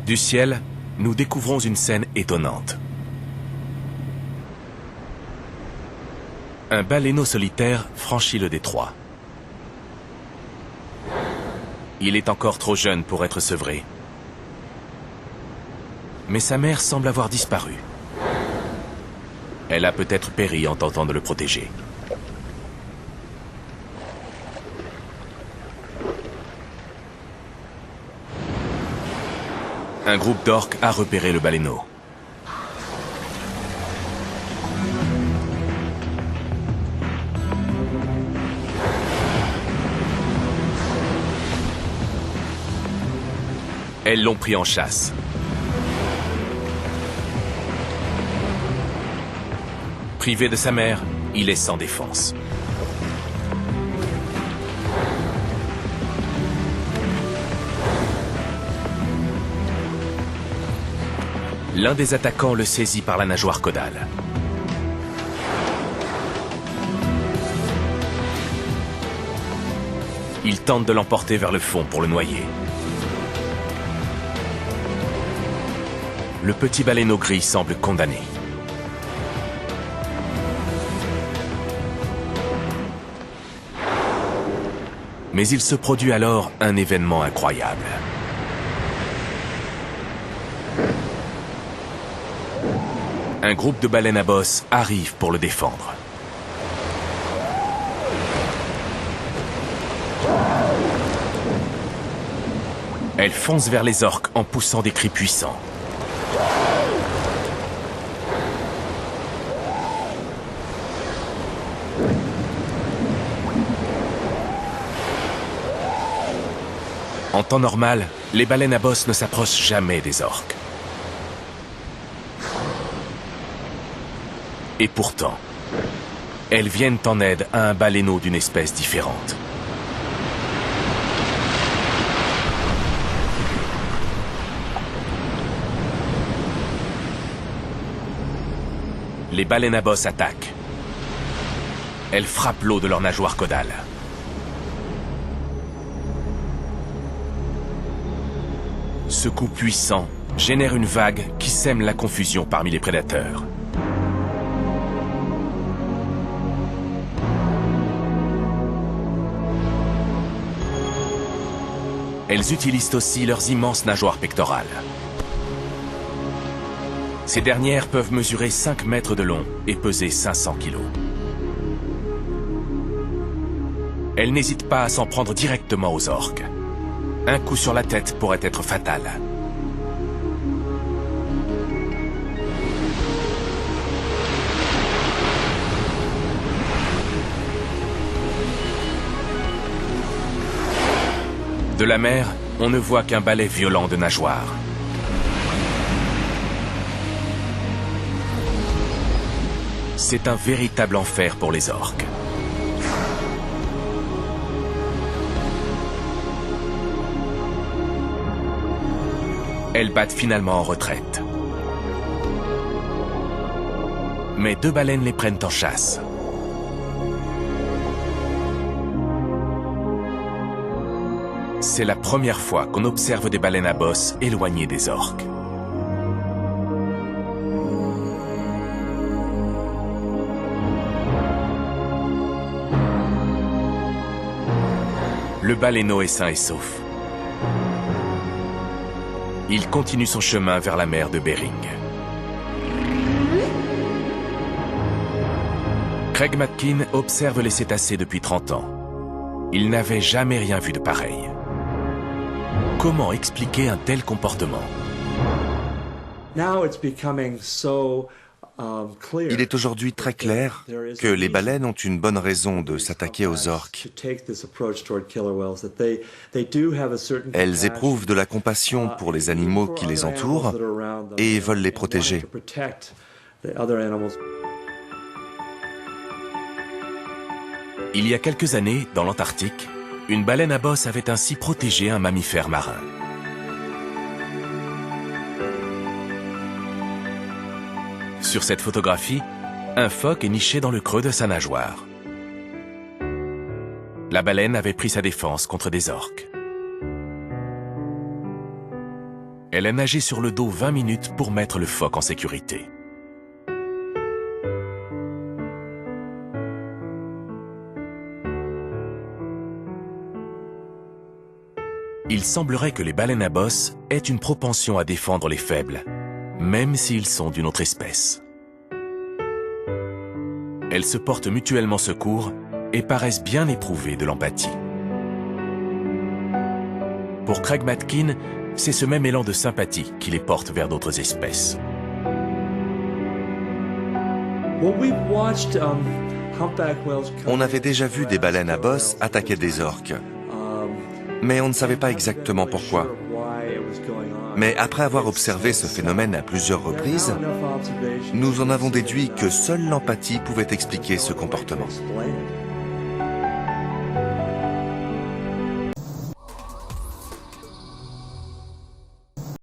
Du ciel, nous découvrons une scène étonnante. Un baleineau solitaire franchit le détroit. Il est encore trop jeune pour être sevré. Mais sa mère semble avoir disparu. Elle a peut-être péri en tentant de le protéger. Un groupe d'orques a repéré le baleineau. Elles l'ont pris en chasse. Privé de sa mère, il est sans défense. L'un des attaquants le saisit par la nageoire caudale. Il tente de l'emporter vers le fond pour le noyer. Le petit baleineau gris semble condamné. Mais il se produit alors un événement incroyable. Un groupe de baleines à bosse arrive pour le défendre. Elle fonce vers les orques en poussant des cris puissants. En temps normal, les baleines à bosse ne s'approchent jamais des orques. Et pourtant, elles viennent en aide à un baleineau d'une espèce différente. Les baleines à bosse attaquent. Elles frappent l'eau de leur nageoire caudale. Ce coup puissant génère une vague qui sème la confusion parmi les prédateurs. Elles utilisent aussi leurs immenses nageoires pectorales. Ces dernières peuvent mesurer 5 mètres de long et peser 500 kilos. Elles n'hésitent pas à s'en prendre directement aux orques. Un coup sur la tête pourrait être fatal. De la mer, on ne voit qu'un balai violent de nageoires. C'est un véritable enfer pour les orques. Elles battent finalement en retraite. Mais 2 baleines les prennent en chasse. C'est la première fois qu'on observe des baleines à bosse éloignées des orques. Le baleineau est sain et sauf. Il continue son chemin vers la mer de Bering. Craig Matkin observe les cétacés depuis 30 ans. Il n'avait jamais rien vu de pareil. Comment expliquer un tel comportement? Il est aujourd'hui très clair que les baleines ont une bonne raison de s'attaquer aux orques. Elles éprouvent de la compassion pour les animaux qui les entourent et veulent les protéger. Il y a quelques années, dans l'Antarctique, une baleine à bosse avait ainsi protégé un mammifère marin. Sur cette photographie, un phoque est niché dans le creux de sa nageoire. La baleine avait pris sa défense contre des orques. Elle a nagé sur le dos 20 minutes pour mettre le phoque en sécurité. Il semblerait que les baleines à bosse aient une propension à défendre les faibles, même s'ils sont d'une autre espèce. Elles se portent mutuellement secours et paraissent bien éprouvées de l'empathie. Pour Craig Matkin, c'est ce même élan de sympathie qui les porte vers d'autres espèces. On avait déjà vu des baleines à bosse attaquer des orques, mais on ne savait pas exactement pourquoi. Mais après avoir observé ce phénomène à plusieurs reprises, nous en avons déduit que seule l'empathie pouvait expliquer ce comportement.